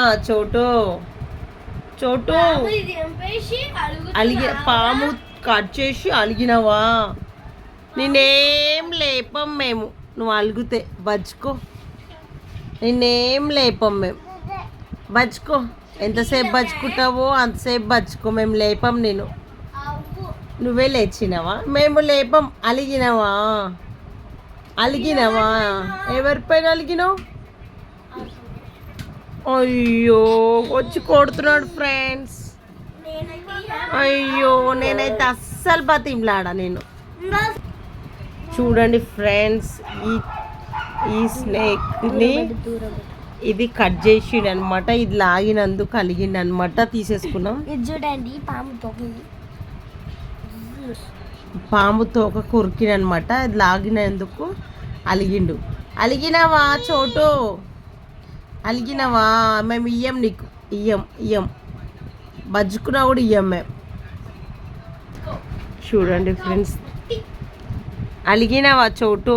చోటు చోటు అలిగి పాము కట్ చేసి అలిగినవా? నేనేం లేపం మేము, నువ్వు అలుగుతే బజ్కో. నేనేం లేపం మేము, బజ్కో. ఎంతసేపు బజ్కుతావో అంతసేపు బజ్కో, మేము లేపం. నేను నువ్వే లేచినవా? మేము లేపం. అలిగినవా? అలిగినవా? ఎవరిపైన అలిగినావు? అయ్యో వచ్చి కొడుతున్నాడు ఫ్రెండ్స్. అయ్యో నేనైతే అస్సలు బతిమలాడా నేను. చూడండి ఫ్రెండ్స్, ఈ స్నేక్ని ఇది కట్ చేసిండు అనమాట. ఇది లాగినందుకు కలిగిండు అనమాట. తీసేసుకున్నాం. ఇది చూడండి, పాము తోక కొరికినమాట. ఇది లాగినందుకు అలిగిండు. అలిగినవా చోటు? అలిగినవా? మేము ఇయ్యం నీకు, ఇయ్యం. బజ్జుకున్నా కూడా ఇయ్యం మేము. చూడండి ఫ్రెండ్స్, అలిగినవా చోటు?